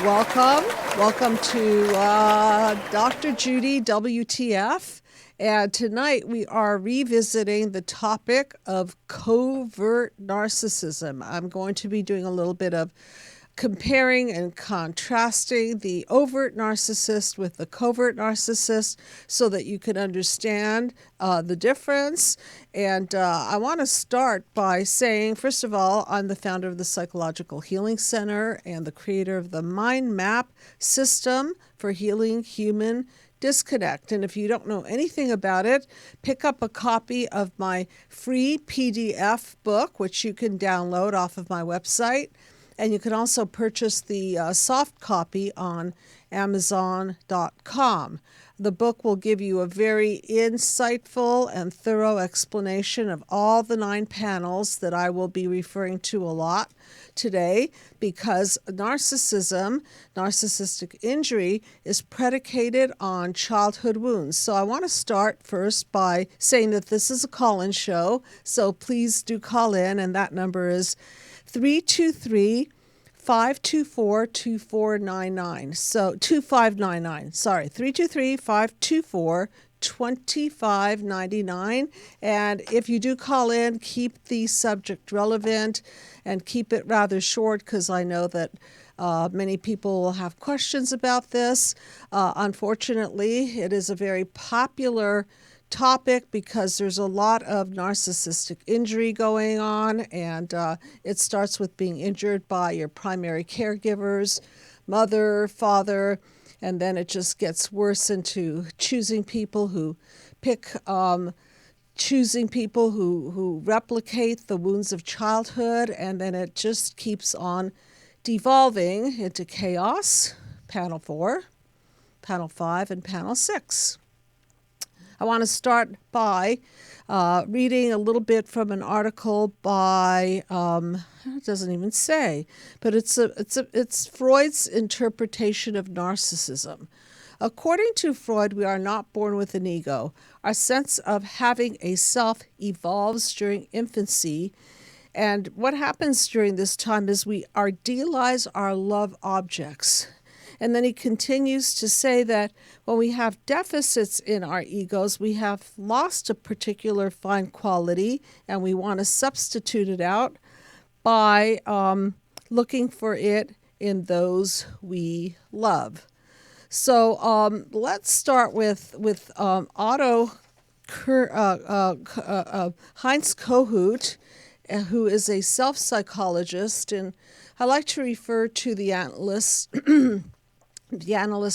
welcome. Welcome to Dr. Judy WTF. And tonight we are revisiting the topic of covert narcissism. I'm going to be doing a little bit of comparing and contrasting the overt narcissist with the covert narcissist so that you can understand the difference. And I want to start by saying, first of all, I'm the founder of the Psychological Healing Center and the creator of the Mind Map system for healing human disconnect. And if you don't know anything about it, pick up a copy of my free PDF book, which you can download off of my website. And you can also purchase the soft copy on Amazon.com. The book will give you a very insightful and thorough explanation of all the 9 panels that I will be referring to a lot today, because narcissism, narcissistic injury, is predicated on childhood wounds. So I want to start first by saying that this is a call-in show, so please do call in, and that number is 323-524-2499. So 2599. Sorry, 323-524-2599. And if you do call in, keep the subject relevant and keep it rather short, because I know that many people will have questions about this. Unfortunately, it is a very popular topic because there's a lot of narcissistic injury going on, and it starts with being injured by your primary caregivers, mother, father, and then it just gets worse into choosing people who replicate the wounds of childhood, and then it just keeps on devolving into chaos. Panel 4, Panel 5, and Panel 6. I want to start by reading a little bit from an article by, it doesn't even say, but it's Freud's interpretation of narcissism. According to Freud, we are not born with an ego. Our sense of having a self evolves during infancy, and what happens during this time is we idealize our love objects. And then he continues to say that when we have deficits in our egos, we have lost a particular fine quality, and we want to substitute it out by looking for it in those we love. So let's start with Heinz Kohut, who is a self-psychologist, and I like to refer to the analysts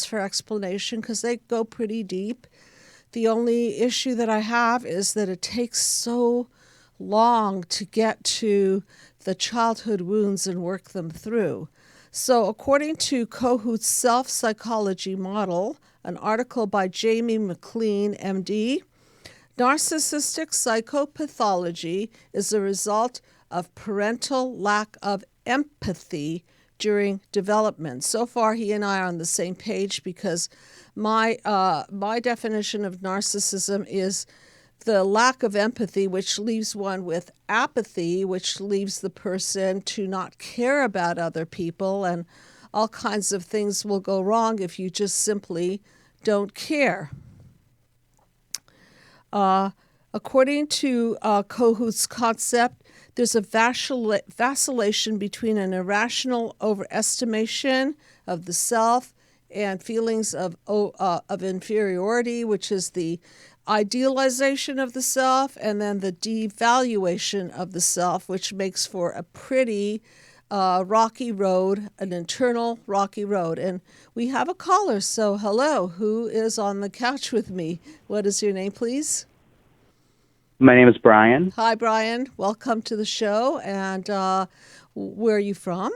for explanation because they go pretty deep. The only issue that I have is that it takes so long to get to the childhood wounds and work them through. So according to Kohut's self-psychology model, an article by Jamie McLean, MD, narcissistic psychopathology is a result of parental lack of empathy during development. So far, he and I are on the same page because my definition of narcissism is the lack of empathy, which leaves one with apathy, which leaves the person to not care about other people, and all kinds of things will go wrong if you just simply don't care. According to Kohut's concept, there's a vacillation between an irrational overestimation of the self and feelings of inferiority, which is the idealization of the self, and then the devaluation of the self, which makes for a pretty rocky road, an internal rocky road. And we have a caller, so hello, who is on the couch with me? What is your name, please? My name is Brian. Hi, Brian. Welcome to the show. And where are you from?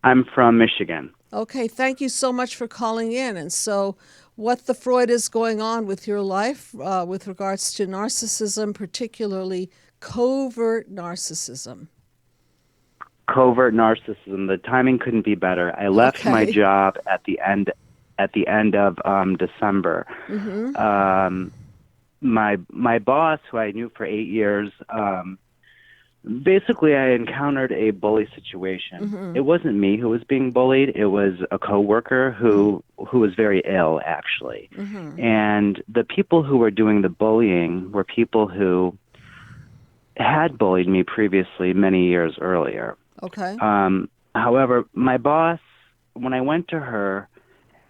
I'm from Michigan. Okay, thank you so much for calling in. And so what the Freud is going on with your life with regards to narcissism, particularly covert narcissism? Covert narcissism. The timing couldn't be better. I left my job at the end of December. Mm-hmm. My boss, who I knew for 8 years, Basically, I encountered a bully situation. It wasn't me who was being bullied. It was a coworker who was very ill, actually. And the people who were doing the bullying were people who had bullied me previously many years earlier. Okay. However, my boss, when I went to her,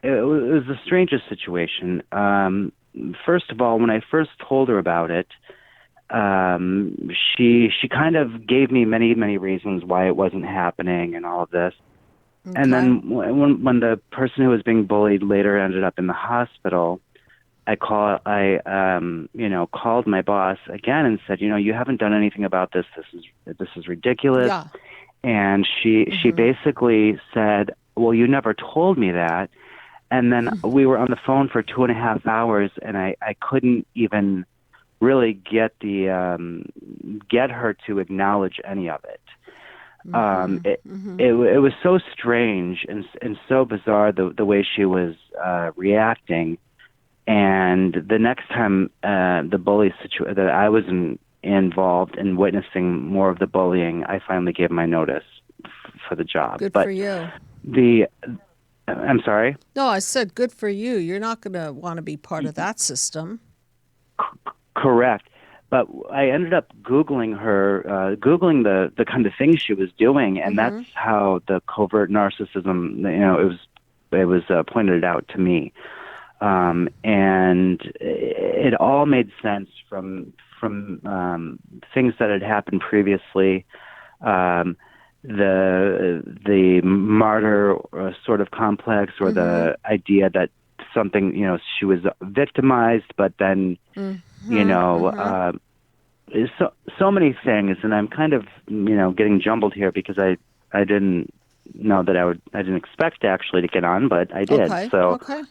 it was the strangest situation. First of all, when I first told her about it, she kind of gave me many reasons why it wasn't happening and all of this. Okay. And then when the person who was being bullied later ended up in the hospital, I called my boss again and said, you haven't done anything about this. This is ridiculous. Yeah. And she basically said, well, you never told me that. And then we were on the phone for 2.5 hours, and I couldn't even really get her to acknowledge any of it. It was so strange and so bizarre the way she was reacting. And the next time the bully situation that I was involved in witnessing more of the bullying, I finally gave my notice for the job. Good for you. I'm sorry? No, I said good for you. You're not going to want to be part of that system. Correct. But I ended up Googling the kind of things she was doing, and that's how the covert narcissism, it was pointed out to me. And it all made sense from things that had happened previously. The martyr sort of complex, or the idea that something, she was victimized, but then, so many things. And I'm kind of, getting jumbled here because I didn't know that I didn't expect actually to get on, but I did. Okay. So. Okay.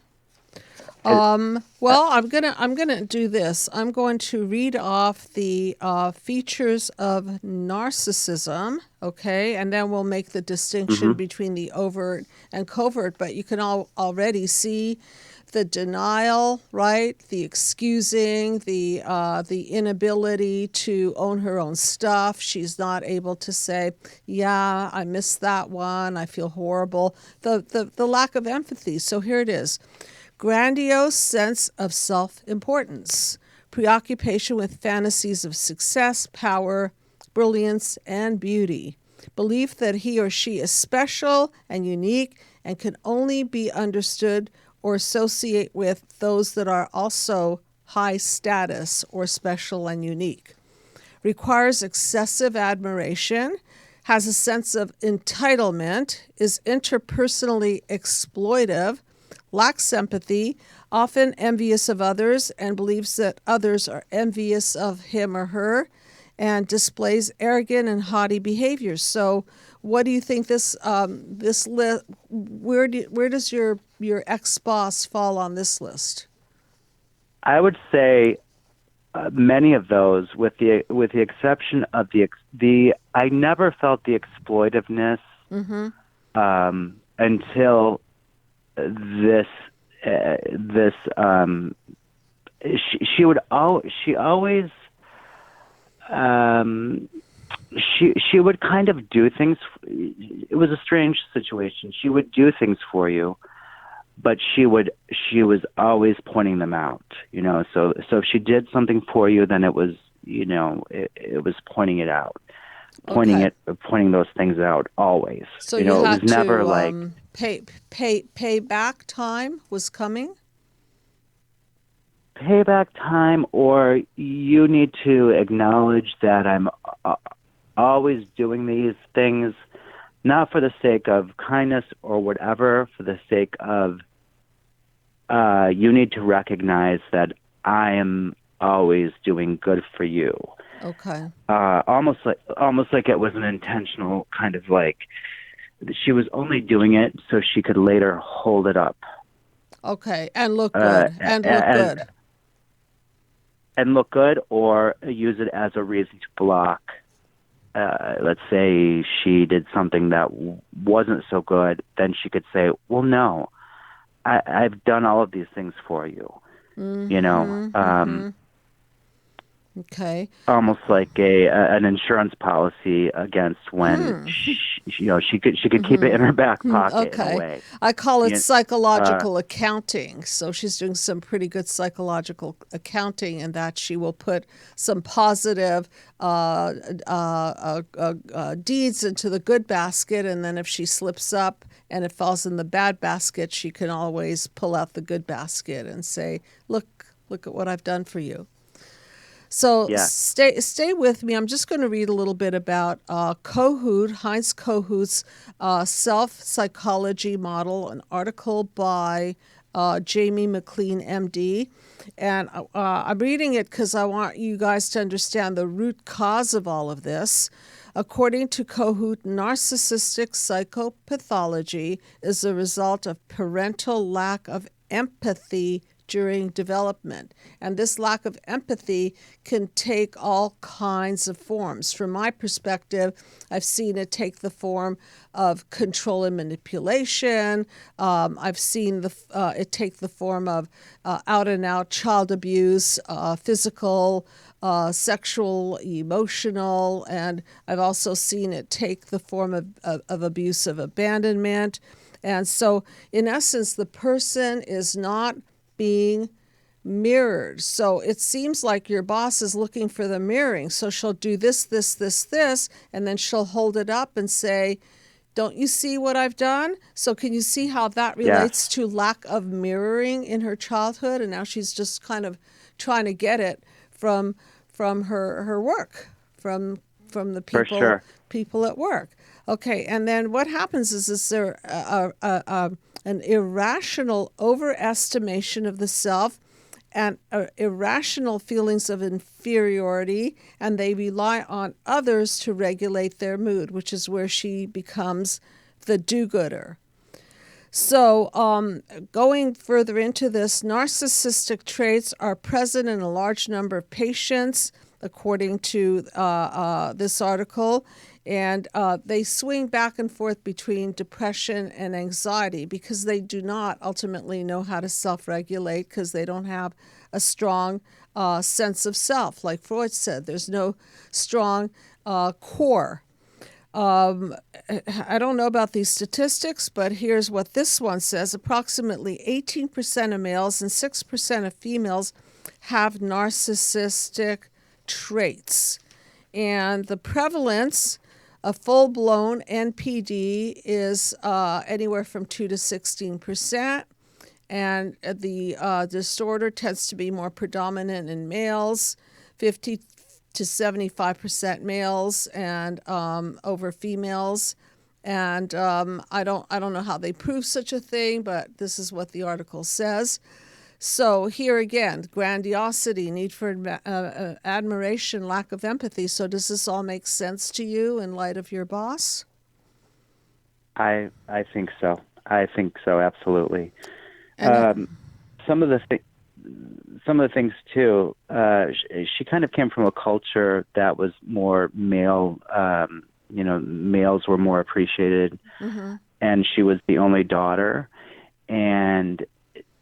Well, I'm gonna do this. I'm going to read off the features of narcissism, okay, and then we'll make the distinction between the overt and covert. But you can already see the denial, right? The excusing, the inability to own her own stuff. She's not able to say, "Yeah, I missed that one. I feel horrible." The lack of empathy. So here it is. Grandiose sense of self-importance, preoccupation with fantasies of success, power, brilliance, and beauty, belief that he or she is special and unique and can only be understood or associate with those that are also high status or special and unique, requires excessive admiration, has a sense of entitlement, is interpersonally exploitive, lacks sympathy, often envious of others, and believes that others are envious of him or her, and displays arrogant and haughty behaviors. So, what do you think this list? Where does your ex-boss fall on this list? I would say many of those, with the exception of the I never felt the exploitiveness until this she would kind of do things. It was a strange situation. She would do things for you, but she was always pointing them out, so if she did something for you, then it was, it was pointing it out, pointing those things out always. So it had was never to, like payback time was coming. Payback time, or you need to acknowledge that I'm always doing these things, not for the sake of kindness or whatever, for the sake of you need to recognize that I am always doing good for you. Okay. Almost like it was an intentional kind of like she was only doing it so she could later hold it up. Okay, and look good, and look good, or use it as a reason to block. Let's say she did something that wasn't so good, then she could say, well, no, I've done all of these things for you. Okay. almost like an insurance policy against when she could keep it in her back pocket in a Okay. way. I call it You, psychological accounting. So she's doing some pretty good psychological accounting in that she will put some positive deeds into the good basket. And then if she slips up and it falls in the bad basket, she can always pull out the good basket and say, look at what I've done for you. So yeah, stay with me. I'm just going to read a little bit about Heinz Kohut's self psychology model, an article by Jamie McLean, MD. And I'm reading it because I want you guys to understand the root cause of all of this. According to Kohut, narcissistic psychopathology is a result of parental lack of empathy during development. And this lack of empathy can take all kinds of forms. From my perspective, I've seen it take the form of control and manipulation. I've seen it take the form of out and out child abuse, physical, sexual, emotional, and I've also seen it take the form of abusive abandonment. And so, in essence, the person is not being mirrored. So it seems like your boss is looking for the mirroring. So she'll do this, and then she'll hold it up and say, don't you see what I've done? So can you see how that yes, relates to lack of mirroring in her childhood? And now she's just kind of trying to get it from her work, from the for sure. people at work. Okay, and then what happens is there an irrational overestimation of the self and irrational feelings of inferiority, and they rely on others to regulate their mood, which is where she becomes the do-gooder. So, going further into this, narcissistic traits are present in a large number of patients, according to this article, and they swing back and forth between depression and anxiety because they do not ultimately know how to self-regulate because they don't have a strong sense of self. Like Freud said, there's no strong core. I don't know about these statistics, but here's what this one says. Approximately 18% of males and 6% of females have narcissistic traits. And the prevalence of full-blown NPD is anywhere from 2 to 16%. And the disorder tends to be more predominant in males, 50 to 75% males, and over females. And I don't know how they prove such a thing, but this is what the article says. So here again, grandiosity, need for admiration, lack of empathy. So does this all make sense to you in light of your boss? I think so. I think so, absolutely. And Some of the things too. She kind of came from a culture that was more male. Males were more appreciated, and she was the only daughter. And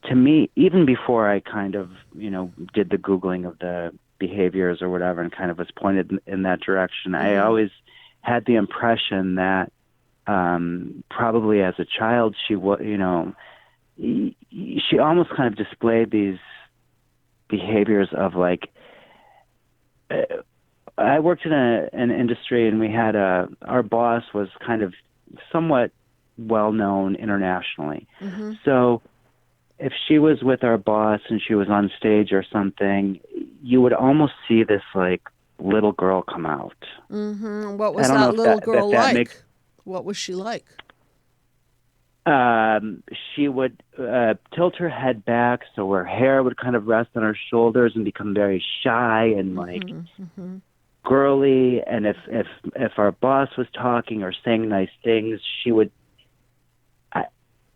to me, even before I kind of did the Googling of the behaviors or whatever, and kind of was pointed in that direction, I always had the impression that probably as a child she was, she almost kind of displayed these behaviors of like, I worked in an industry and we had our boss was kind of somewhat well known internationally. So if she was with our boss and she was on stage or something, you would almost see this like little girl come out. What was I don't know that if little that, girl if that like? makes What was she like? she would tilt her head back so her hair would kind of rest on her shoulders and become very shy and like girly. And if our boss was talking or saying nice things, she would.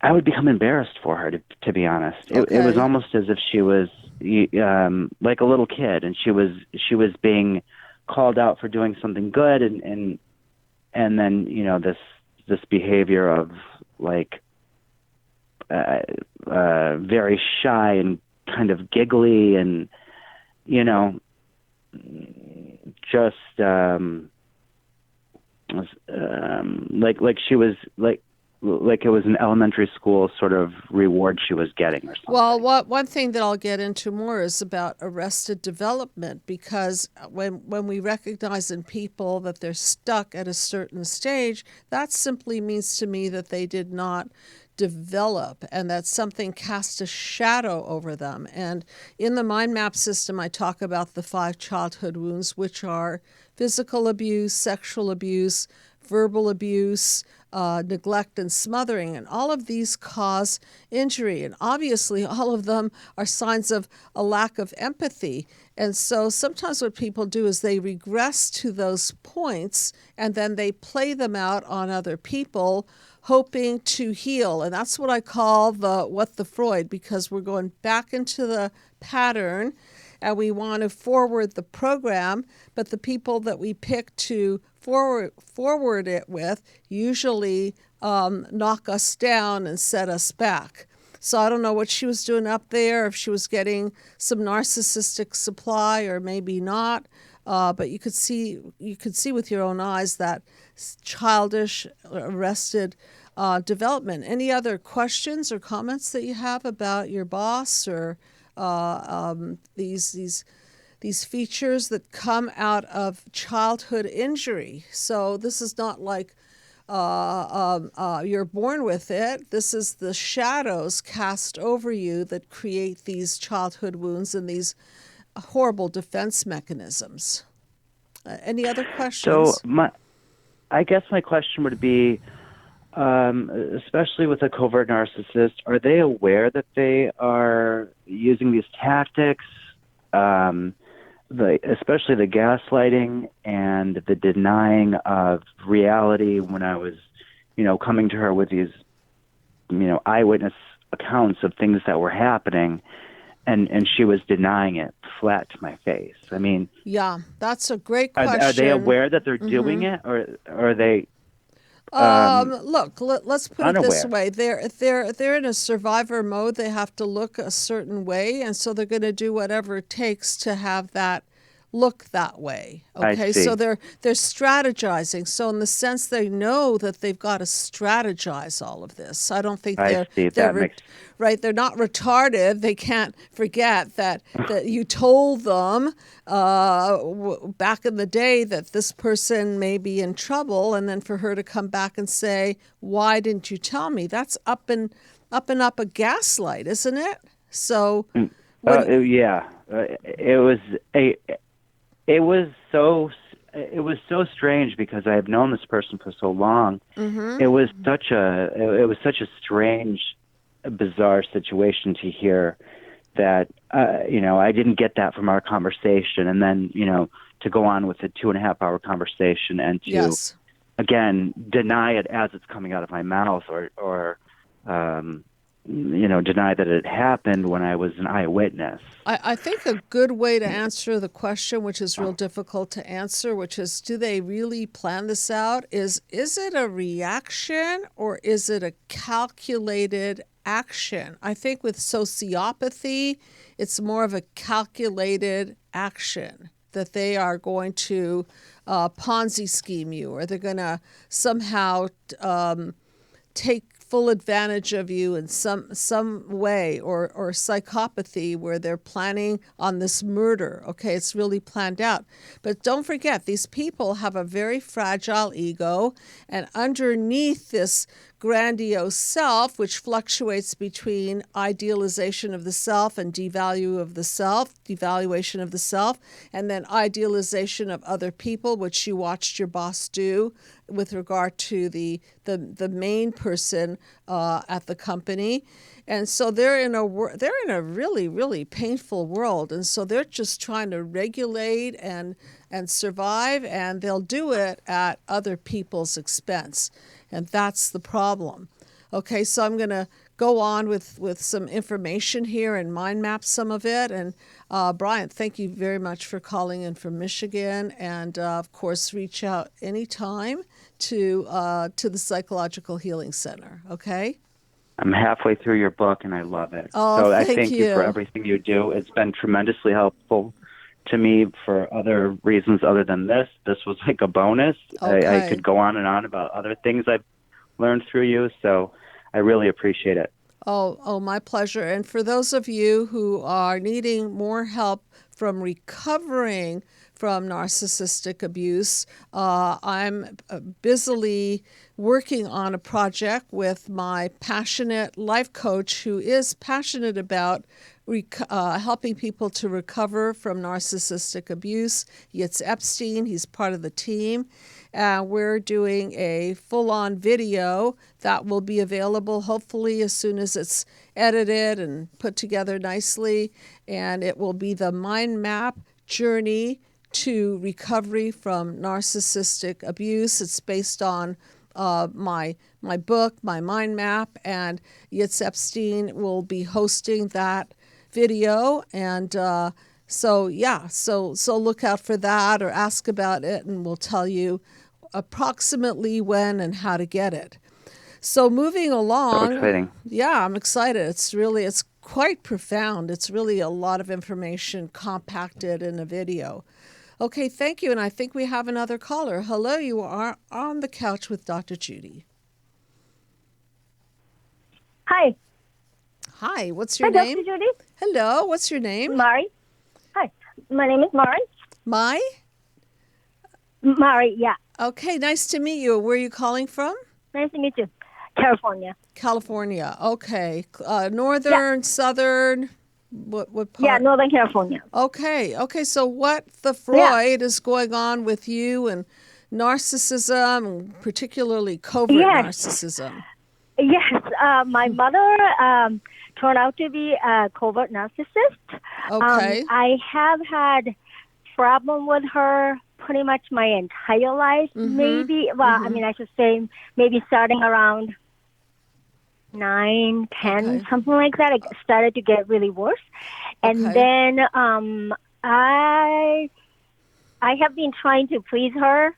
I would become embarrassed for her, to be honest. It was almost as if she was like a little kid, and she was being called out for doing something good, and then this behavior of like very shy and kind of giggly, and just like she was like it was an elementary school sort of reward she was getting or something. Well, one thing that I'll get into more is about arrested development, because when we recognize in people that they're stuck at a certain stage, that simply means to me that they did not develop and that something cast a shadow over them. And in the mind map system, I talk about the 5 childhood wounds, which are physical abuse, sexual abuse, verbal abuse, neglect and smothering, and all of these cause injury. And obviously, all of them are signs of a lack of empathy. And so sometimes what people do is they regress to those points and then they play them out on other people, hoping to heal. And that's what I call the Freud, because we're going back into the pattern and we want to forward the program, but the people that we pick to forward it with usually knock us down and set us back. So I don't know what she was doing up there, if she was getting some narcissistic supply or maybe not, but you could see with your own eyes that childish, arrested development. Any other questions or comments that you have about your boss or these features that come out of childhood injury? So this is not like you're born with it. This is the shadows cast over you that create these childhood wounds and these horrible defense mechanisms. Any other questions? So I guess my question would be, especially with a covert narcissist, are they aware that they are using these tactics, especially the gaslighting and the denying of reality? When I was, coming to her with these, eyewitness accounts of things that were happening, and she was denying it flat to my face. I mean, yeah, that's a great question. Are they aware that they're doing it, or are they? Look, let's put unaware. it this way. They're in a survivor mode. They have to look a certain way, and so they're going to do whatever it takes to have that look that way. Okay, so they're strategizing. So in the sense they know that they've got to strategize all of this. I don't think they're right. They're not retarded. They can't forget that you told them back in the day that this person may be in trouble, and then for her to come back and say, "Why didn't you tell me?" That's up and up a gaslight, isn't it? So, yeah, It was so strange because I have known this person for so long. Mm-hmm. It was such a strange, bizarre situation to hear that I didn't get that from our conversation, and then to go on with a 2.5-hour conversation and to again deny it as it's coming out of my mouth, or deny that it happened when I was an eyewitness. I think a good way to answer the question, which is real difficult to answer, which is, do they really plan this out? Is it a reaction or is it a calculated action? I think with sociopathy, it's more of a calculated action, that they are going to Ponzi scheme you, or they're going to somehow take full advantage of you in some way, or psychopathy where they're planning on this murder. Okay, it's really planned out. But don't forget, these people have a very fragile ego, and underneath this grandiose self, which fluctuates between idealization of the self and devaluation of the self, and then idealization of other people, which you watched your boss do with regard to the main person at the company. And so they're in a really, really painful world, and so they're just trying to regulate and survive, and they'll do it at other people's expense. And that's the problem. Okay, so I'm going to go on with some information here and mind map some of it. And Brian, thank you very much for calling in from Michigan. And of course, reach out anytime to the Psychological Healing Center. Okay? I'm halfway through your book, and I love it. Oh, so thank I thank you for everything you do. It's been tremendously helpful to me for other reasons other than this. This was like a bonus. Okay. I could go on and on about other things I've learned through you, so I really appreciate it. Oh, my pleasure. And for those of you who are needing more help from recovering from narcissistic abuse, I'm busily working on a project with my passionate life coach who is passionate about helping people to recover from narcissistic abuse. It's Epstein. He's part of the team. We're doing a full-on video that will be available hopefully as soon as it's edited and put together nicely. And it will be the mind map journey to recovery from narcissistic abuse. It's based on my book, my mind map, and Yitz Epstein will be hosting that video. And so look out for that or ask about it, and we'll tell you approximately when and how to get it. So moving along. So exciting. Yeah, I'm excited. It's quite profound. It's really a lot of information compacted in a video. Okay, thank you. And I think we have another caller. Hello, you are on the couch with Dr. Judy. Hi. Hi, what's your Hi, name? Dr. Judy. Hello, what's your name? Mari. Hi. My name is Mari. Mai? Mari, yeah. Okay, nice to meet you. Where are you calling from? Nice to meet you. California. California. Okay. Northern, southern, what part? Yeah, Northern California. Okay. So what the Freud is going on with you and narcissism, particularly covert narcissism? Yes, my mother turned out to be a covert narcissist. Okay. I have had problem with her pretty much my entire life, maybe. Well, I mean, I should say maybe starting around 9, 10, something like that. It started to get really worse. And then I have been trying to please her,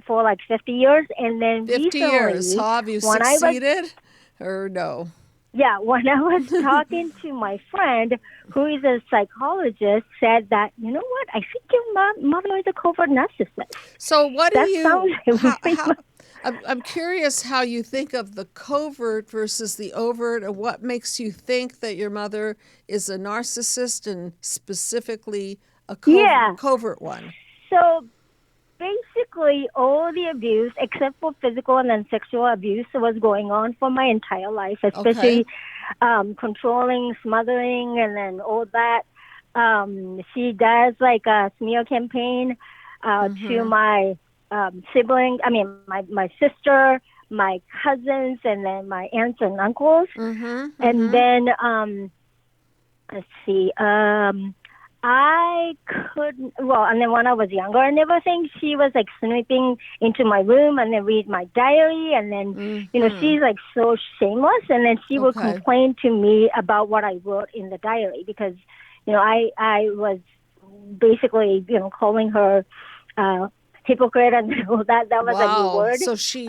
for like 50 years. And then 50 recently, years. Have you succeeded or no? Yeah, when I was talking to my friend, who is a psychologist, said that, you know what, I think your mother is a covert narcissist. So what do you... Sounds I'm curious how you think of the covert versus the overt, and what makes you think that your mother is a narcissist and specifically a covert one. So basically all the abuse, except for physical and then sexual abuse, was going on for my entire life, especially controlling, smothering, and then all that. She does like a smear campaign to my siblings, my sister, my cousins, and then my aunts and uncles. And then, let's see, I couldn't, and then when I was younger and everything, she was like snooping into my room and then read my diary. And then, she's like so shameless. And then she would complain to me about what I wrote in the diary because, I was basically, calling her, hypocrite and all that. That was like the word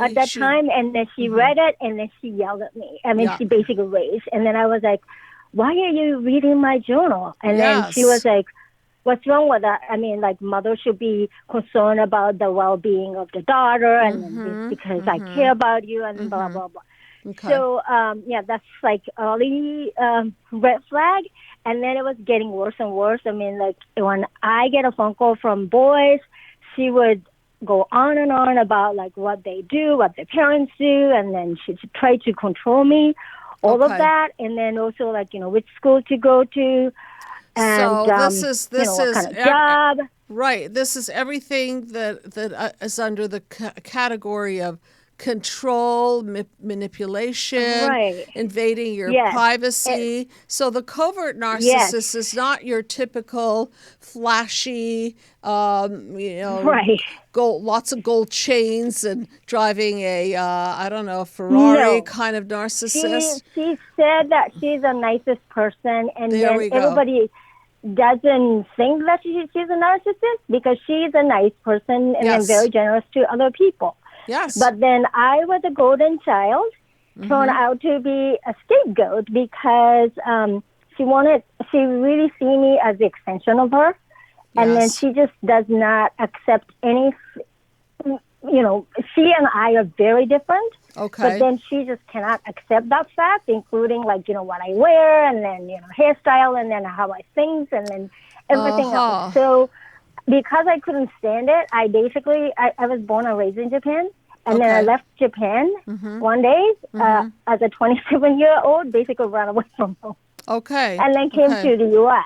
at that time. And then she read it and then she yelled at me. I mean, she basically raised. And then I was like, why are you reading my journal? And then she was like, what's wrong with that? I mean, like, mother should be concerned about the well-being of the daughter and because I care about you and blah, blah, blah. So, that's like early red flag. And then it was getting worse and worse. I mean, like, when I get a phone call from boys, she would go on and on about like what they do, what their parents do, and then she'd try to control me, all of that, and then also like which school to go to, and so this is what kind of job. Right. This is everything that is under the category of control, manipulation, invading your privacy. So the covert narcissist is not your typical flashy, lots of gold chains and driving a, Ferrari kind of narcissist. She said that she's the nicest person, and then everybody doesn't think that she's a narcissist because she's a nice person and then very generous to other people. Yes. But then I was a golden child, turned out to be a scapegoat because she really see me as the extension of her. And then Yes. she just does not accept any, she and I are very different. Okay. But then she just cannot accept that fact, including what I wear and then, hairstyle and then how I think and then everything else. So because I couldn't stand it, I basically, I was born and raised in Japan. And then I left Japan one day as a 27-year-old, basically ran away from home. Okay. And then came to the U.S.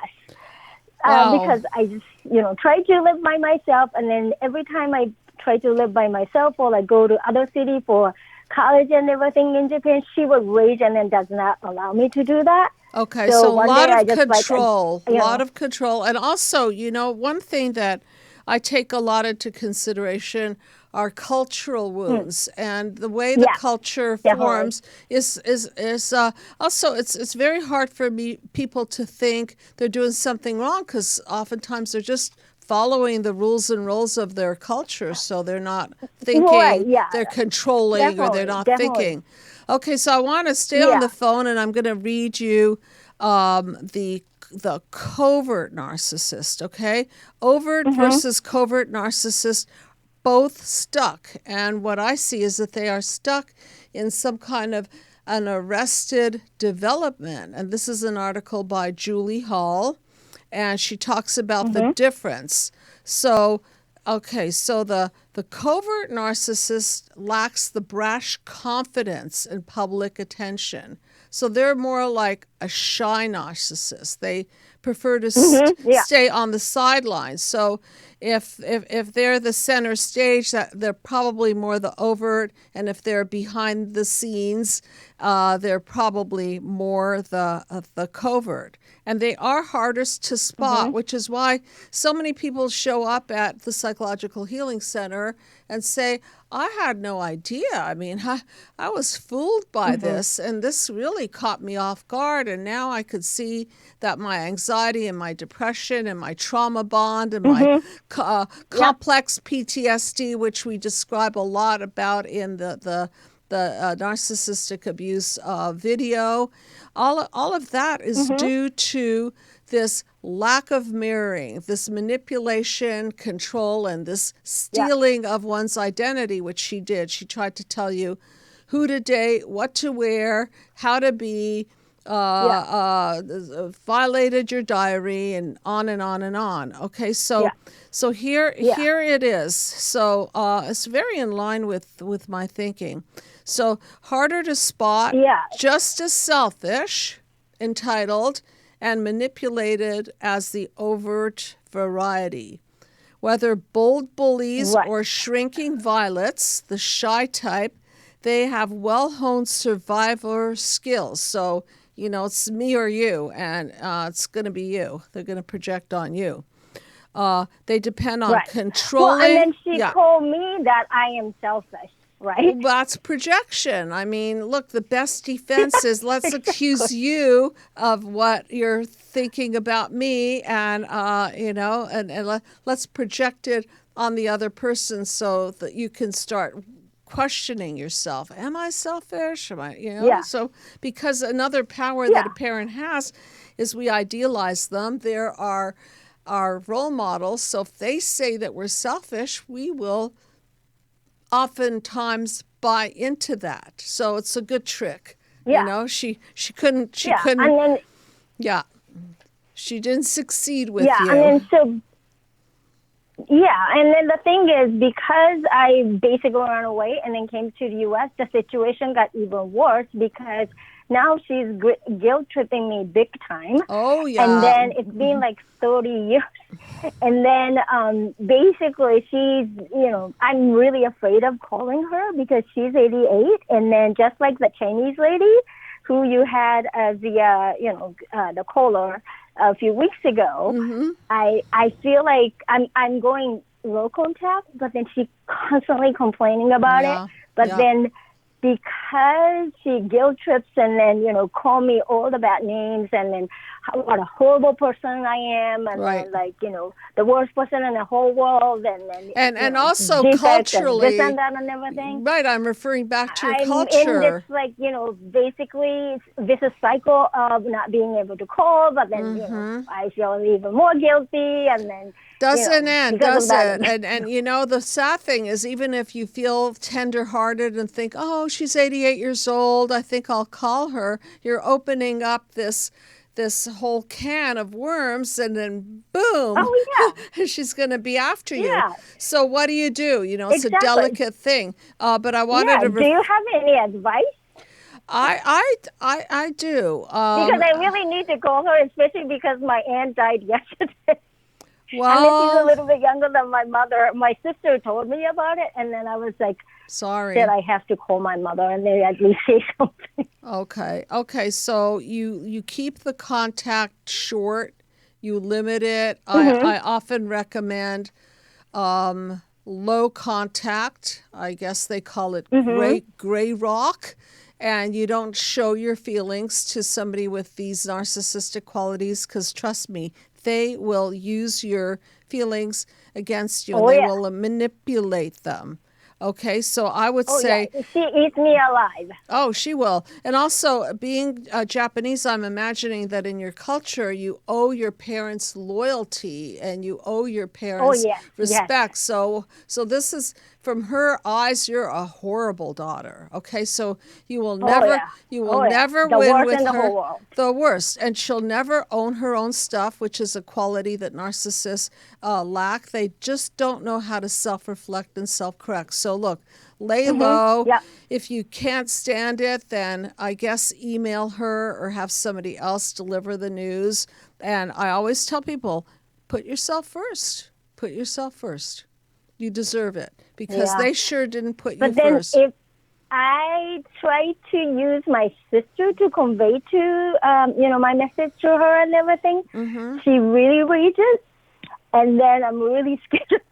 Because I just, tried to live by myself. And then every time I try to live by myself or go to other city for college and everything in Japan, she would rage and then does not allow me to do that. Okay, so a lot of control. And also, one thing that I take a lot into consideration are cultural wounds and the way the culture forms is also it's very hard for people to think they're doing something wrong because oftentimes they're just following the rules and roles of their culture, so they're not thinking, they're controlling, or they're not thinking. Okay, so I want to stay on the phone, and I'm going to read you the covert narcissist. Okay, overt versus covert narcissist, both stuck, and what I see is that they are stuck in some kind of an arrested development. And this is an article by Julie Hall. And she talks about the difference. So, so the covert narcissist lacks the brash confidence and public attention. So they're more like a shy narcissist. They prefer to stay on the sidelines. So if they're the center stage, that they're probably more the overt, and if they're behind the scenes, they're probably more the covert. And they are hardest to spot, which is why so many people show up at the Psychological Healing Center and say, I had no idea. I mean, I was fooled by this, and this really caught me off guard. And now I could see that my anxiety and my depression and my trauma bond and my complex PTSD, which we describe a lot about in the narcissistic abuse video, all of that is due to this lack of mirroring, this manipulation, control, and this stealing of one's identity, which she did. She tried to tell you who to date, what to wear, how to be, violated your diary, and on and on and on. Okay, so here it is. So it's very in line with my thinking. So harder to spot, just as selfish, entitled, and manipulated as the overt variety. Whether bold bullies or shrinking violets, the shy type, they have well-honed survivor skills. So, it's me or you, and it's going to be you. They're going to project on you. They depend on controlling. Well, and then she told me that I am selfish. Right. Well, that's projection. I mean, look, the best defense is let's accuse you of what you're thinking about me, and let's project it on the other person so that you can start questioning yourself. Am I selfish? Am I, So because another power that a parent has is we idealize them. They're our role models. So if they say that we're selfish, we will oftentimes buy into that. So it's a good trick. She couldn't she didn't succeed with you. And then and then the thing is, because I basically ran away and then came to the U.S., the situation got even worse because now she's guilt-tripping me big time. Oh, yeah. And then it's been 30 years. And then basically she's, I'm really afraid of calling her because she's 88. And then just like the Chinese lady who you had as the caller a few weeks ago, I feel like I'm going low contact, but then she's constantly complaining about it. But then because she guilt trips and then, call me all the bad names and then what a horrible person I am and then the worst person in the whole world and also culturally and this and that and everything. Right, I'm referring back to your I'm culture. in this basically this is cycle of not being able to call, but then I feel even more guilty and then doesn't end, does it? And the sad thing is, even if you feel tender-hearted and think, oh, she's 88 years old, I think I'll call her, you're opening up this whole can of worms, and then boom, she's going to be after you. So what do? It's a delicate thing. But I wanted to... Do you have any advice? I do. Because I really need to call her, especially because my aunt died yesterday. Well, she's a little bit younger than my mother. My sister told me about it, and then I was like, sorry, that I have to call my mother and they at least say something. Okay. So you keep the contact short. You limit it. I often recommend low contact. I guess they call it gray rock. And you don't show your feelings to somebody with these narcissistic qualities because, trust me, they will use your feelings against you and they will manipulate them. Okay, so I would say... Yeah. She eats me alive. Oh, she will. And also, being Japanese, I'm imagining that in your culture, you owe your parents loyalty and you owe your parents respect. So this is, from her eyes, you're a horrible daughter. Okay, so you will never never win with her. Whole world. The worst. And she'll never own her own stuff, which is a quality that narcissists lack. They just don't know how to self-reflect and self-correct. So look, lay low. Yep. If you can't stand it, then I guess email her or have somebody else deliver the news. And I always tell people, put yourself first. Put yourself first. You deserve it because they sure didn't put you first. But then if I try to use my sister to convey to, my message to her and everything, she really reaches, and then I'm really scared.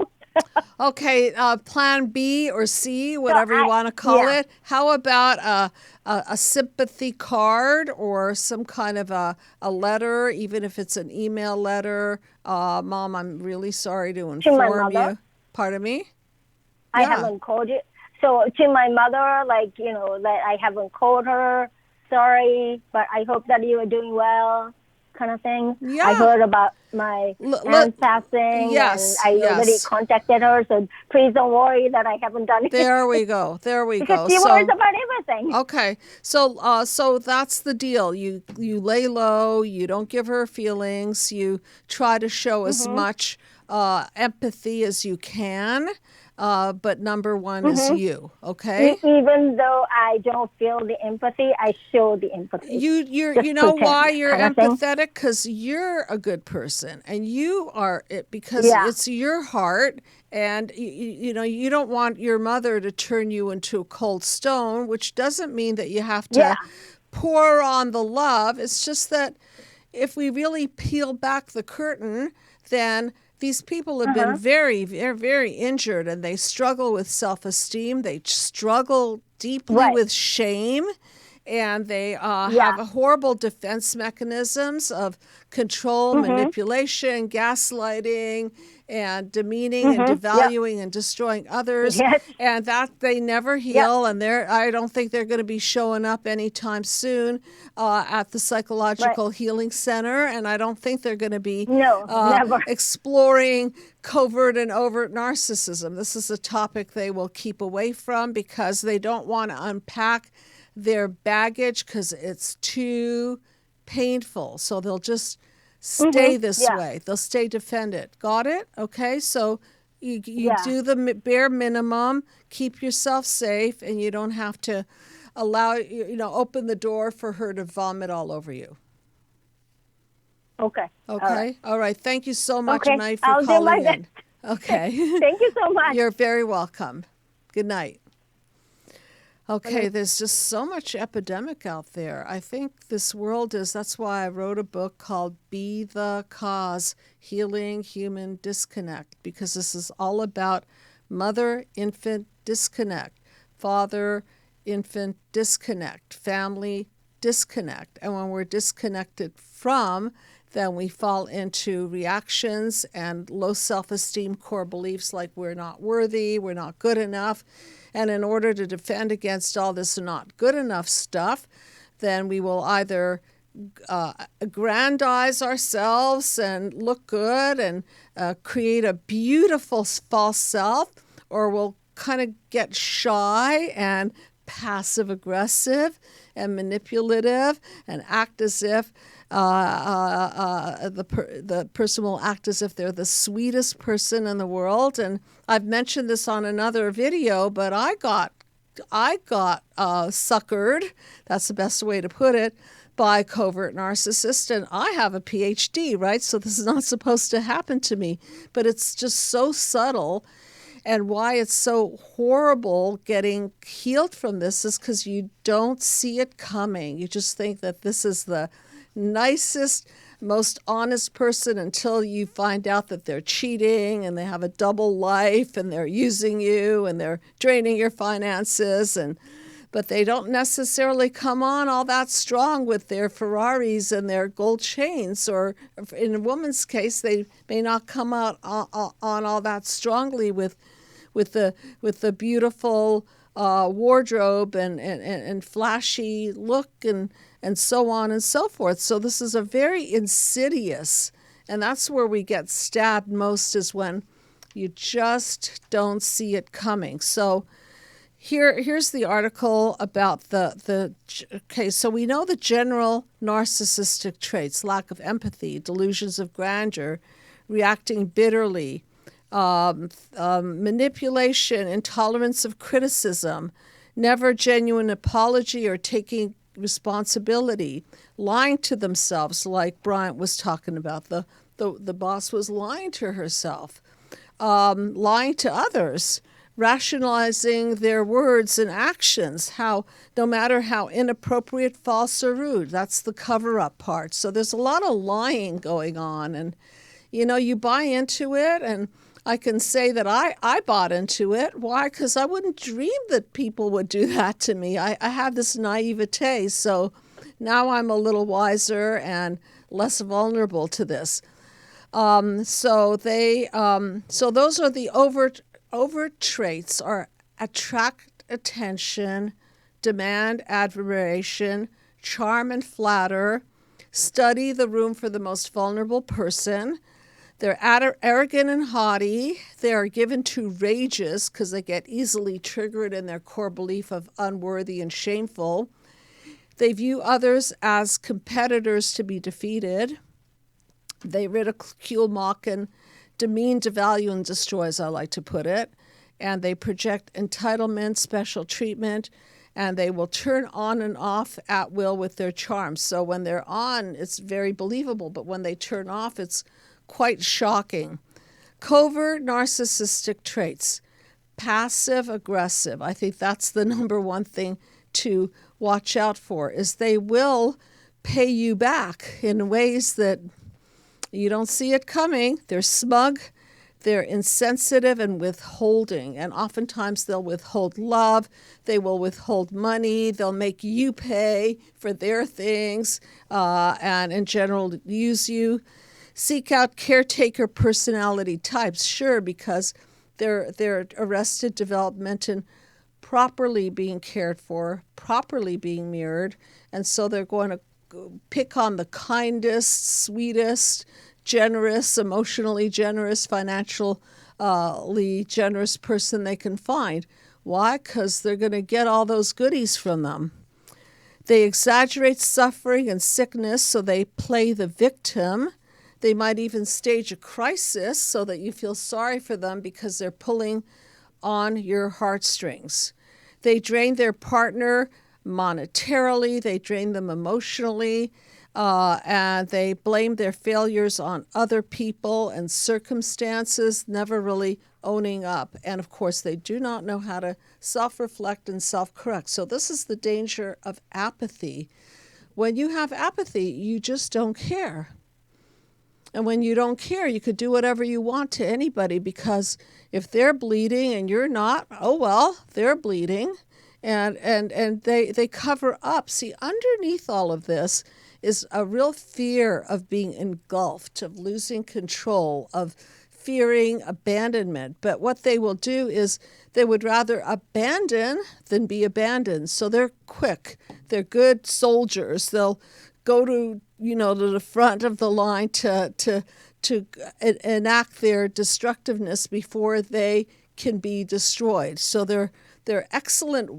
Okay, plan B or C, whatever you want to call it. How about a sympathy card or some kind of a letter, even if it's an email letter? Mom, I'm really sorry to inform you. Pardon me? I haven't called you. So to my mother, that I haven't called her. Sorry, but I hope that you are doing well. Kind of thing. Yeah. I heard about my aunt passing. Yes. And I already contacted her, so please don't worry that I haven't done it. There we go. Because she worries about everything. Okay. So that's the deal. You lay low. You don't give her feelings. You try to show as much empathy as you can. But number one is you, okay? Even though I don't feel the empathy, I show the empathy. You know why you're empathetic? Because you're a good person, and you are it because it's your heart, and you don't want your mother to turn you into a cold stone, which doesn't mean that you have to pour on the love. It's just that if we really peel back the curtain, then these people have been very, very, very injured, and they struggle with self-esteem. They struggle deeply with shame, and they have a horrible defense mechanisms of control, manipulation, gaslighting, and demeaning and devaluing and destroying others. And that they never heal, and I don't think they're going to be showing up anytime soon at the Psychological Healing Center, and I don't think they're going to be exploring covert and overt narcissism. This is a topic they will keep away from because they don't want to unpack their baggage because it's too painful. So they'll just stay this way. They'll stay defended. Got it? Okay. So you do the bare minimum, keep yourself safe, and you don't have to allow, open the door for her to vomit all over you. Okay. All right. Thank you so much, Knight, for I'll calling do my in. Okay. Thank you so much. You're very welcome. Good night. Okay, there's just so much epidemic out there. I think this world that's why I wrote a book called Be the Cause, Healing Human Disconnect, because this is all about mother-infant disconnect, father infant disconnect, family disconnect. And when we're disconnected from, then we fall into reactions and low self-esteem core beliefs like we're not worthy, we're not good enough. And in order to defend against all this not good enough stuff, then we will either aggrandize ourselves and look good and create a beautiful false self, or we'll kind of get shy and passive aggressive and manipulative and act as if the person will act as if they're the sweetest person in the world. And I've mentioned this on another video, but I got suckered, that's the best way to put it, by Covert Narcissist, and I have a PhD, right? So this is not supposed to happen to me, but it's just so subtle. And why it's so horrible getting healed from this is because you don't see it coming. You just think that this is the nicest, most honest person until you find out that they're cheating and they have a double life and they're using you and they're draining your finances, but they don't necessarily come on all that strong with their Ferraris and their gold chains, or in a woman's case, they may not come out on all that strongly with the beautiful wardrobe and flashy look and so on and so forth. So this is a very insidious, and that's where we get stabbed most, is when you just don't see it coming. So here's the article about okay, so we know the general narcissistic traits: lack of empathy, delusions of grandeur, reacting bitterly, manipulation, intolerance of criticism, never genuine apology or taking responsibility, lying to themselves, like Bryant was talking about. The boss was lying to herself, lying to others, rationalizing their words and actions, how no matter how inappropriate, false, or rude. That's the cover-up part. So there's a lot of lying going on, and you buy into it, and I can say that I bought into it. Why? Because I wouldn't dream that people would do that to me. I have this naivete, so now I'm a little wiser and less vulnerable to this. So those are the overt traits: are attract attention, demand admiration, charm and flatter, study the room for the most vulnerable person. They're arrogant and haughty. They are given to rages because they get easily triggered in their core belief of unworthy and shameful. They view others as competitors to be defeated. They ridicule, mock, and demean, devalue, and destroy, as I like to put it. And they project entitlement, special treatment, and they will turn on and off at will with their charms. So when they're on, it's very believable, but when they turn off, it's quite shocking. Covert narcissistic traits: passive aggressive. I think that's the number one thing to watch out for, is they will pay you back in ways that you don't see it coming. They're smug, they're insensitive and withholding, and oftentimes they'll withhold love, they will withhold money, they'll make you pay for their things, and in general use you. Seek out caretaker personality types, sure, because they're arrested development and properly being cared for, properly being mirrored, and so they're going to pick on the kindest, sweetest, generous, emotionally generous, financially generous person they can find. Why? Because they're going to get all those goodies from them. They exaggerate suffering and sickness, so they play the victim. They might even stage a crisis so that you feel sorry for them because they're pulling on your heartstrings. They drain their partner monetarily, they drain them emotionally, and they blame their failures on other people and circumstances, never really owning up. And of course, they do not know how to self-reflect and self-correct. So this is the danger of apathy. When you have apathy, you just don't care. And when you don't care, you could do whatever you want to anybody, because if they're bleeding and you're not, oh well, they're bleeding. and they cover up. See, underneath all of this is a real fear of being engulfed, of losing control, of fearing abandonment. But what they will do is they would rather abandon than be abandoned. So they're quick. They're good soldiers. They'll go to the front of the line to enact their destructiveness before they can be destroyed. So they're excellent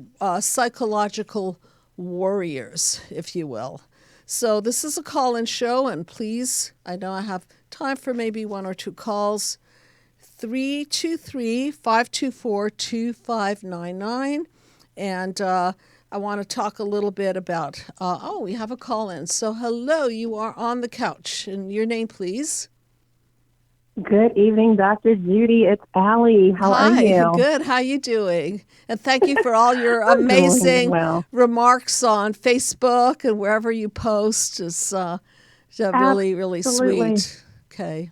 psychological warriors, if you will. So this is a call-in show, and please, I know I have time for maybe one or two calls. 323-524-2599. And I want to talk a little bit about, we have a call-in. So hello, you are on the couch. And your name, please? Good evening, Dr. Judy. It's Allie. How are you? Hi, good. How you doing? And thank you for all your amazing remarks on Facebook and wherever you post. It's really, really sweet. Okay.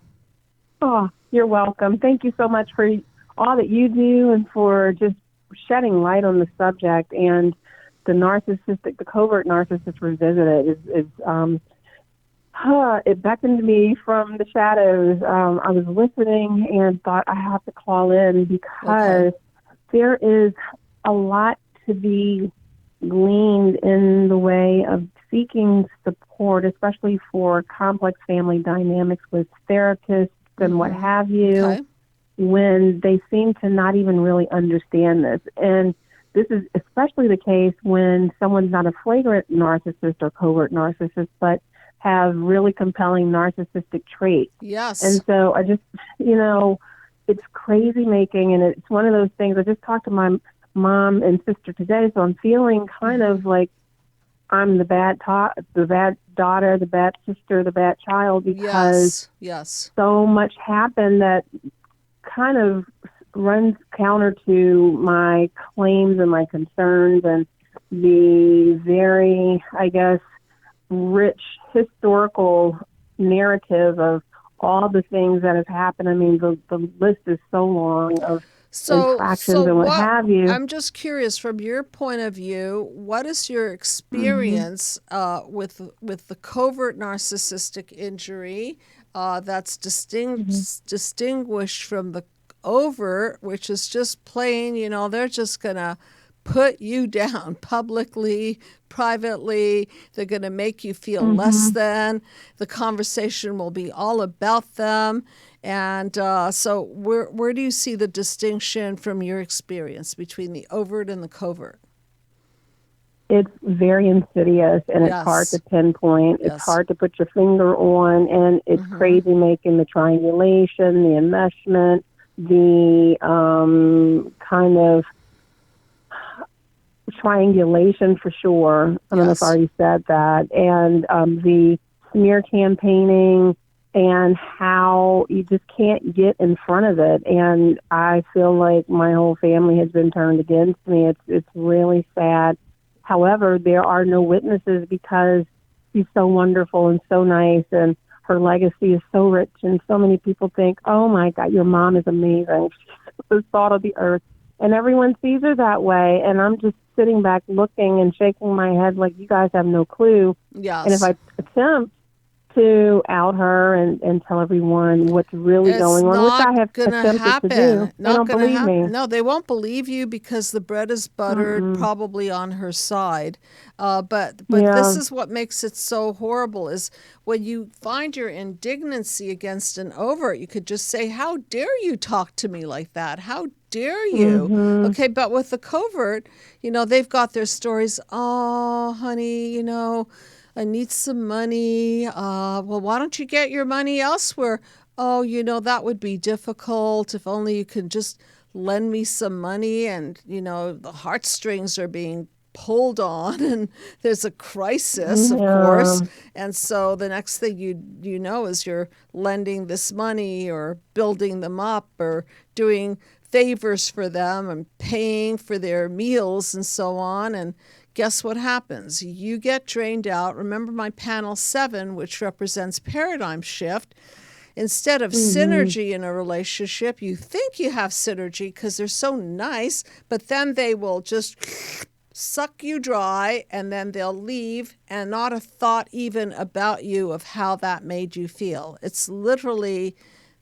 Oh, you're welcome. Thank you so much for all that you do and for just shedding light on the subject. And the Covert Narcissist Revisited it beckoned me from the shadows. I was listening and thought I have to call in because there is a lot to be gleaned in the way of seeking support, especially for complex family dynamics with therapists and what have you, when they seem to not even really understand this. And this is especially the case when someone's not a flagrant narcissist or covert narcissist, but have really compelling narcissistic traits. Yes. And so I just, it's crazy making, and it's one of those things. I just talked to my mom and sister today, so I'm feeling kind of like I'm the bad daughter, the bad sister, the bad child, because so much happened that kind of runs counter to my claims and my concerns and the very, I guess, rich historical narrative of all the things that have happened. I mean, the list is so long of infractions and what have you. I'm just curious, from your point of view, what is your experience with the covert narcissistic injury that's distinguished from the overt, which is just plain, they're just going to put you down publicly, privately. They're going to make you feel less than. The conversation will be all about them. And so where do you see the distinction from your experience between the overt and the covert? It's very insidious, and it's hard to pinpoint. It's hard to put your finger on, and it's crazy making the triangulation, the enmeshment, the kind of triangulation for sure. I don't know if I already said that. And the smear campaigning and how you just can't get in front of it. And I feel like my whole family has been turned against me. It's really sad. However, there are no witnesses because she's so wonderful and so nice, and her legacy is so rich, and so many people think, oh my God, your mom is amazing. She's the salt of the earth. And everyone sees her that way, and I'm just sitting back looking and shaking my head like, you guys have no clue. Yes. And if I attempt to out her and tell everyone what's really going on, which I have attempted to do, they don't believe me. No, they won't believe you because the bread is buttered, probably on her side. But this is what makes it so horrible, is when you find your indignancy against an overt, you could just say, how dare you talk to me like that? How dare you? Okay, but with the covert, they've got their stories. Oh, honey, I need some money. Well, why don't you get your money elsewhere? Oh, that would be difficult. If only you can just lend me some money. And, the heartstrings are being pulled on, and there's a crisis, of course. And so the next thing you know is you're lending this money or building them up or doing favors for them and paying for their meals and so on. And guess what happens? You get drained out. Remember my panel 7, which represents paradigm shift. Instead of synergy in a relationship, you think you have synergy because they're so nice, but then they will just suck you dry, and then they'll leave, and not a thought even about you of how that made you feel. It's literally,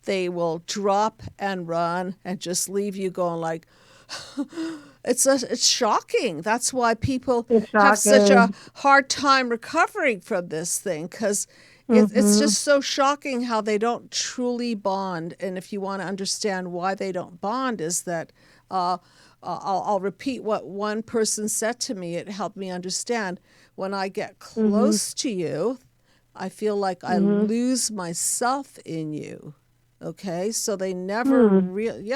they will drop and run and just leave you going like, it's shocking. That's why people have such a hard time recovering from this thing, because it's just so shocking how they don't truly bond. And if you want to understand why they don't bond, is that I'll repeat what one person said to me. It helped me understand. When I get close to you, I feel like I lose myself in you. Okay, so they never really,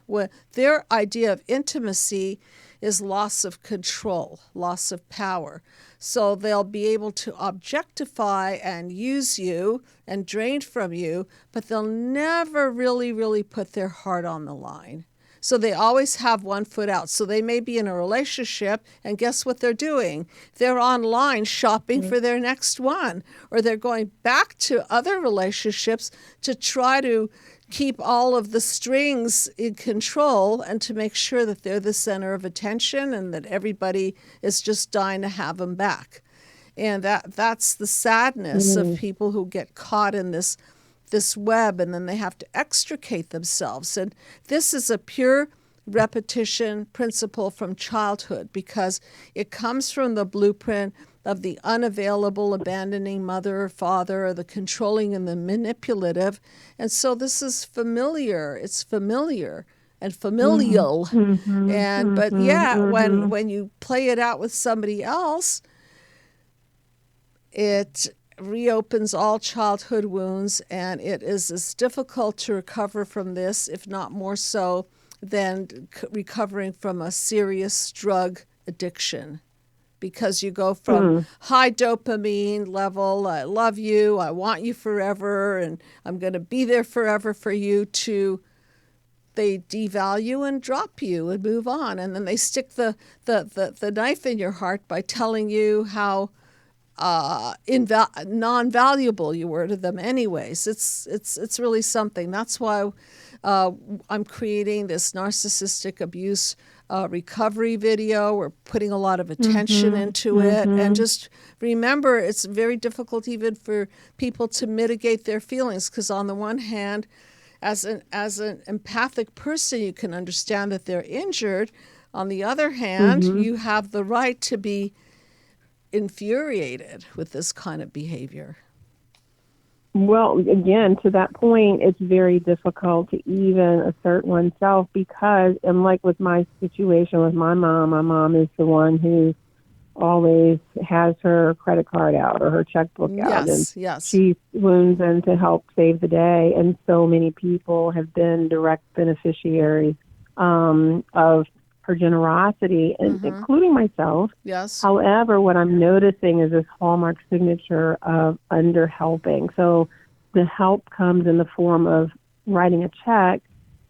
well, their idea of intimacy is loss of control, loss of power. So they'll be able to objectify and use you and drain from you, but they'll never really, really put their heart on the line. So they always have one foot out. So they may be in a relationship, and guess what they're doing? They're online shopping for their next one, or they're going back to other relationships to try to keep all of the strings in control and to make sure that they're the center of attention and that everybody is just dying to have them back. And that's the sadness of people who get caught in this web, and then they have to extricate themselves. And this is a pure repetition principle from childhood, because it comes from the blueprint of the unavailable, abandoning mother or father, or the controlling and the manipulative. And so this is familiar. It's familiar and familial. But when you play it out with somebody else, it reopens all childhood wounds, and it is as difficult to recover from this, if not more so, than recovering from a serious drug addiction. Because you go from high dopamine level, I love you, I want you forever, and I'm going to be there forever for you, to they devalue and drop you and move on. And then they stick the knife in your heart by telling you how non-valuable you were to them anyways. It's really something. That's why I'm creating this narcissistic abuse recovery video. We're putting a lot of attention into it. And just remember, it's very difficult even for people to mitigate their feelings, because on the one hand, as an empathic person, you can understand that they're injured. On the other hand, you have the right to be infuriated with this kind of behavior. Well, again, to that point, it's very difficult to even assert oneself, because, and like with my situation with my mom is the one who always has her credit card out or her checkbook out. And she swoons in to help save the day. And so many people have been direct beneficiaries of her generosity, and including myself. Yes. However, what I'm noticing is this hallmark signature of underhelping. So the help comes in the form of writing a check,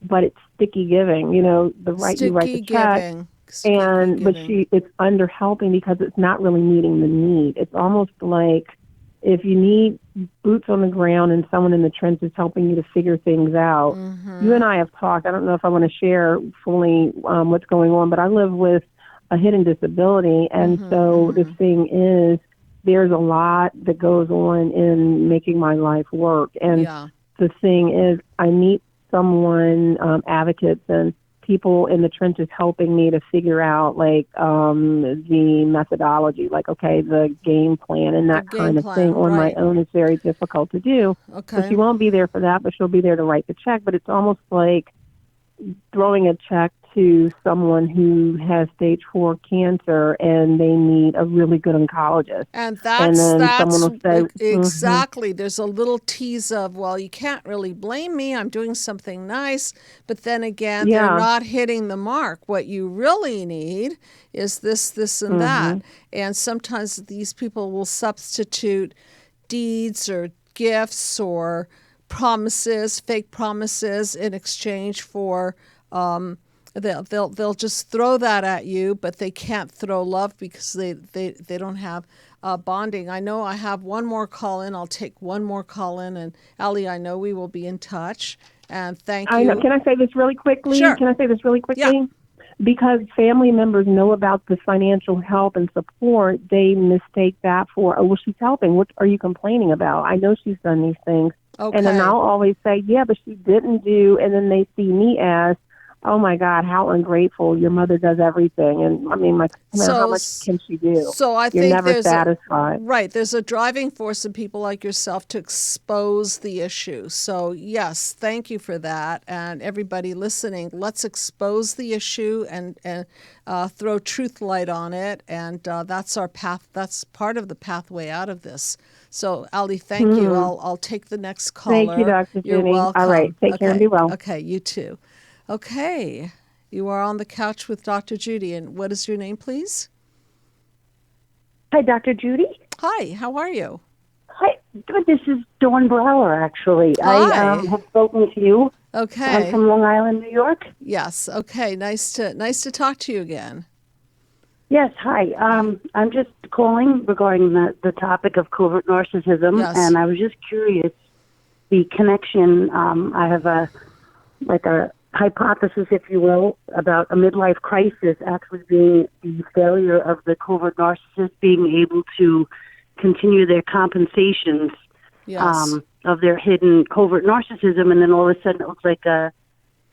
but it's sticky giving. You know, you write the check, but it's underhelping because it's not really meeting the need. It's almost like if you need boots on the ground and someone in the trenches helping you to figure things out. You and I have talked. I don't know if I want to share fully what's going on, but I live with a hidden disability. And so the thing is, there's a lot that goes on in making my life work. And the thing is, I need someone, advocates and people in the trenches helping me to figure out the methodology, the game plan and that kind of thing on my own is very difficult to do. Okay. So she won't be there for that, but she'll be there to write the check. But it's almost like throwing a check to someone who has stage 4 cancer and they need a really good oncologist. And that's someone will say, exactly. There's a little tease of, well, you can't really blame me. I'm doing something nice. But then again, they're not hitting the mark. What you really need is this, and that. And sometimes these people will substitute deeds or gifts or promises, fake promises, in exchange for they'll just throw that at you, but they can't throw love because they don't have bonding. I know I have one more call in. I'll take one more call in, and Allie, I know we will be in touch. And thank you. I know. Can I say this really quickly? Sure. Can I say this really quickly? Yeah. because family members know about the financial help and support, they mistake that for, oh, well, she's helping. What are you complaining about? I know she's done these things. Okay. And then I'll always say, yeah, but she didn't do, and then they see me as, oh my God, how ungrateful, your mother does everything. And I mean, like, how much can she do? So I You're think never there's satisfied. there's a driving force in people like yourself to expose the issue. So yes, thank you for that. And everybody listening, let's expose the issue and throw truth light on it. And that's our path. That's part of the pathway out of this. So Ali, thank you. I'll take the next caller. Thank you, Dr. You're Judy. welcome. All right, take care and be well. Okay, you too. Okay, you are on the couch with Dr. Judy. And what is your name, please? Hi, Dr. Judy. Hi, how are you? Hi, this is Dawn Brower, actually. Hi. I have spoken to you. Okay. I'm from Long Island, New York. Yes. Okay. Nice to talk to you again. Yes, hi. I'm just calling regarding the topic of covert narcissism, Yes. and I was just curious, the connection. I have a hypothesis, if you will, about a midlife crisis actually being the failure of the covert narcissist being able to continue their compensations Yes. of their hidden covert narcissism, and then all of a sudden it looks like a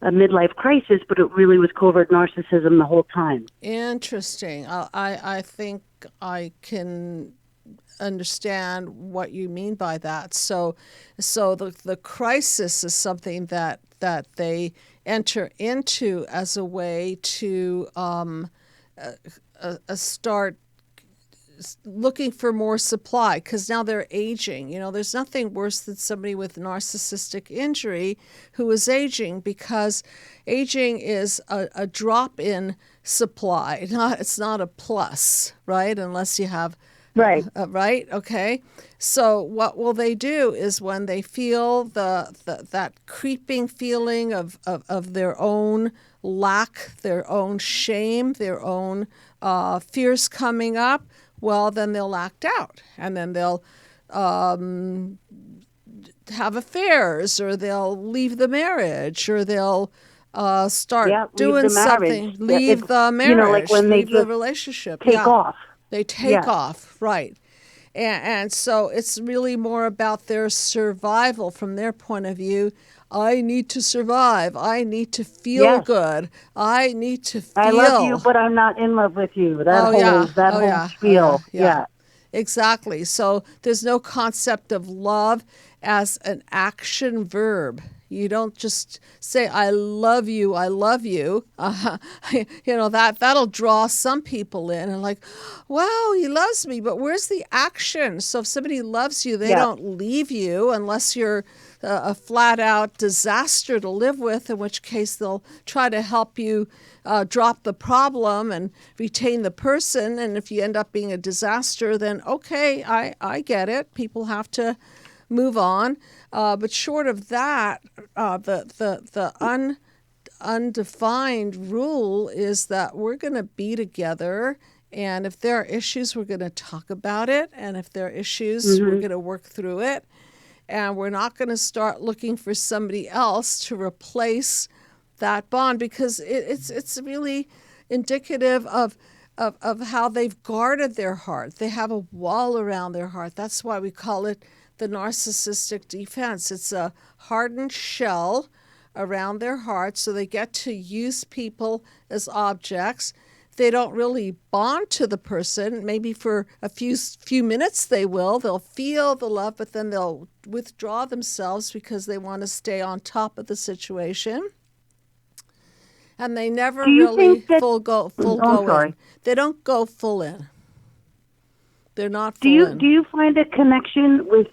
midlife crisis, but it really was covert narcissism the whole time. Interesting. I think I can understand what you mean by that. So the crisis is something that they enter into as a way to start looking for more supply, because now they're aging. You know, there's nothing worse than somebody with narcissistic injury who is aging, because aging is a drop in supply. It's not a plus, right? Unless you have Right. Right. Okay. So what will they do is when they feel that creeping feeling of their own lack, their own shame, their own fears coming up, well, then they'll act out, and then they'll have affairs, or they'll leave the marriage, or they'll start doing something. Leave the marriage. You know, like when they leave the just relationship. take off. They take off, right. And so it's really more about their survival from their point of view. I need to survive. I need to feel good. I need to feel. I love you, but I'm not in love with you. That whole spiel. Yeah. Exactly. So there's no concept of love as an action verb. You don't just say, I love you, I love you. You know, that'll draw some people in and like, wow, he loves me, but where's the action? So if somebody loves you, they don't leave you unless you're a flat out disaster to live with, in which case they'll try to help you drop the problem and retain the person. And if you end up being a disaster, then okay, I get it. People have to move on. But short of that, the undefined rule is that we're going to be together, and if there are issues, we're going to talk about it, and if there are issues, we're going to work through it, and we're not going to start looking for somebody else to replace that bond, because it's really indicative of how they've guarded their heart. They have a wall around their heart. That's why we call it the narcissistic defense. It's a hardened shell around their heart, so they get to use people as objects. They don't really bond to the person. Maybe for a few minutes they will. They'll feel the love, but then they'll withdraw themselves because they want to stay on top of the situation. And they never really full go in. They don't go full in. They're not full in. Do you find a connection with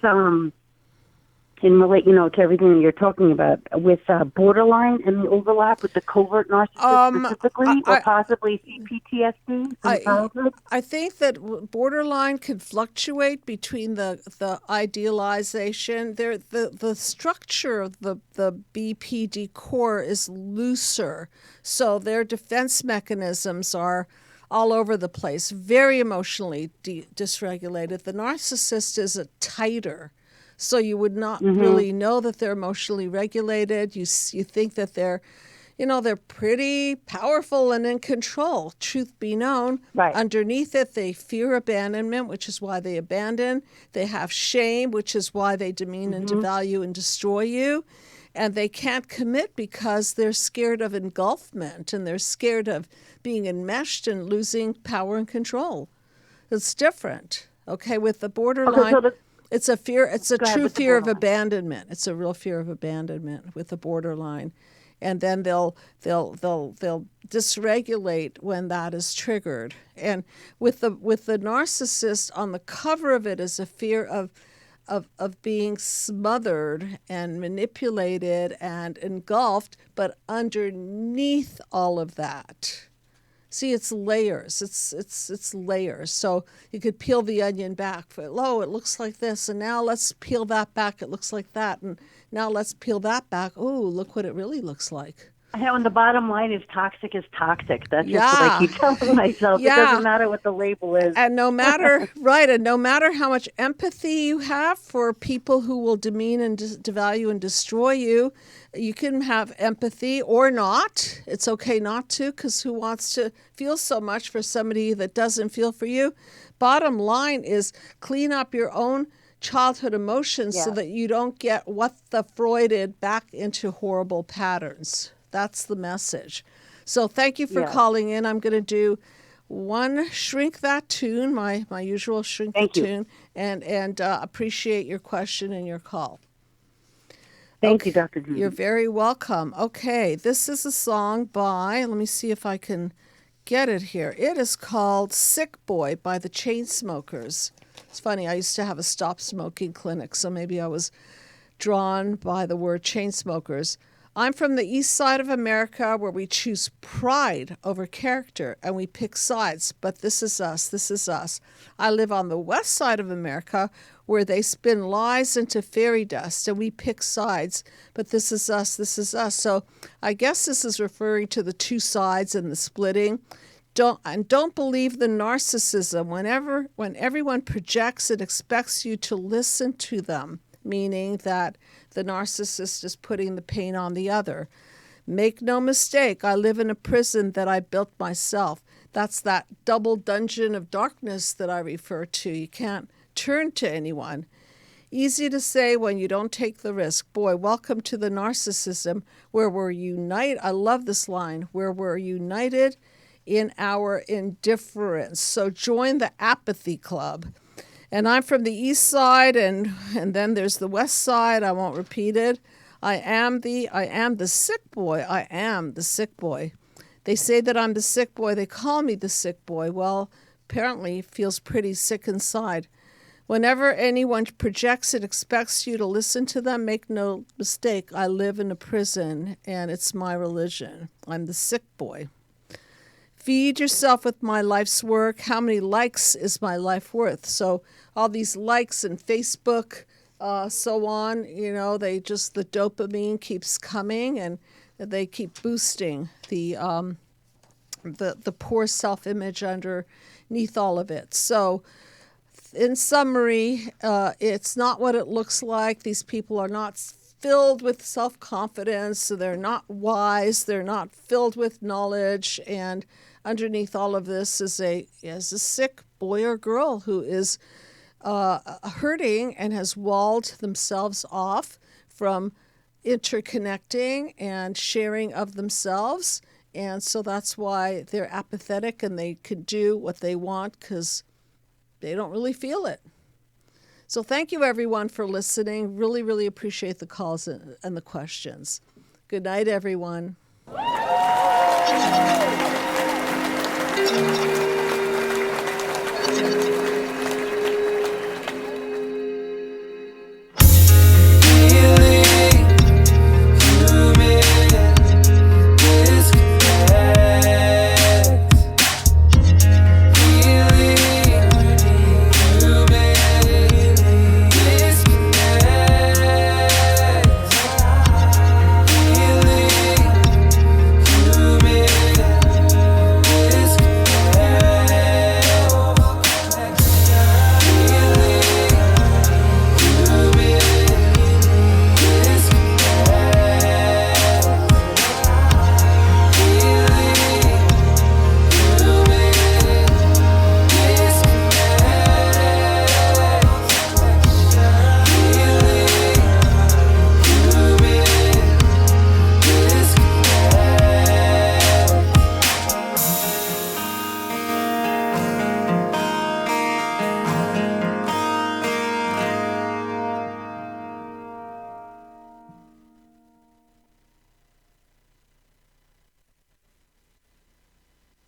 in relate, to everything that you're talking about, with borderline and the overlap with the covert narcissist specifically, or possibly PTSD from childhood? I think that borderline can fluctuate between the idealization. The structure of the BPD core is looser, so their defense mechanisms are all over the place, very emotionally dysregulated. The narcissist is a tighter. So you would not really know that they're emotionally regulated. You think that they're, they're pretty powerful and in control. Truth be known, Right. Underneath it, they fear abandonment, which is why they abandon. They have shame, which is why they demean and devalue and destroy you. And they can't commit because they're scared of engulfment, and they're scared of being enmeshed and losing power and control. It's different. Okay, with the borderline, it's a fear. It's a true fear of abandonment. It's a real fear of abandonment with the borderline, and then they'll dysregulate when that is triggered. And with the narcissist, on the cover of it is a fear of being smothered and manipulated and engulfed, but underneath all of that. See, it's layers. It's layers. So you could peel the onion back. It looks like this, and now let's peel that back. It looks like that, and now let's peel that back. Oh, look what it really looks like. And the bottom line is toxic is toxic. That's just what I keep telling myself. It doesn't matter what the label is. And no matter and no matter how much empathy you have for people who will demean and devalue and destroy you, you can have empathy or not. It's okay not to, because who wants to feel so much for somebody that doesn't feel for you? Bottom line is clean up your own childhood emotions so that you don't get what the Freuded back into horrible patterns. That's the message. So thank you for calling in. I'm going to do one Shrink That Tune, my usual Shrink the Tune, and appreciate your question and your call. Thank you, Dr. Judy. You're very welcome. Okay, this is a song by, let me see if I can get it here. It is called Sick Boy by the Chainsmokers. It's funny, I used to have a stop smoking clinic, so maybe I was drawn by the word Chainsmokers. I'm from the east side of America, where we choose pride over character and we pick sides, but this is us, this is us. I live on the west side of America, where they spin lies into fairy dust and we pick sides, but this is us, this is us. So I guess this is referring to the two sides and the splitting. Don't believe the narcissism when everyone projects and expects you to listen to them, meaning that the narcissist is putting the pain on the other. Make no mistake, I live in a prison that I built myself. That's that double dungeon of darkness that I refer to. You can't turn to anyone. Easy to say when you don't take the risk. Boy, welcome to the narcissism where we're united. I love this line, where we're united in our indifference. So join the apathy club. And I'm from the east side, and then there's the west side. I won't repeat it. I am the sick boy. I am the sick boy. They say that I'm the sick boy. They call me the sick boy. Well, apparently it feels pretty sick inside. Whenever anyone projects and expects you to listen to them, make no mistake, I live in a prison, and it's my religion. I'm the sick boy. Feed yourself with my life's work. How many likes is my life worth? So all these likes and Facebook, so on, the dopamine keeps coming, and they keep boosting the poor self-image underneath all of it. So in summary, it's not what it looks like. These people are not filled with self-confidence. So they're not wise. They're not filled with knowledge. And underneath all of this is a sick boy or girl who is hurting and has walled themselves off from interconnecting and sharing of themselves. And so that's why they're apathetic and they can do what they want because they don't really feel it. So thank you, everyone, for listening. Really, really appreciate the calls and the questions. Good night, everyone.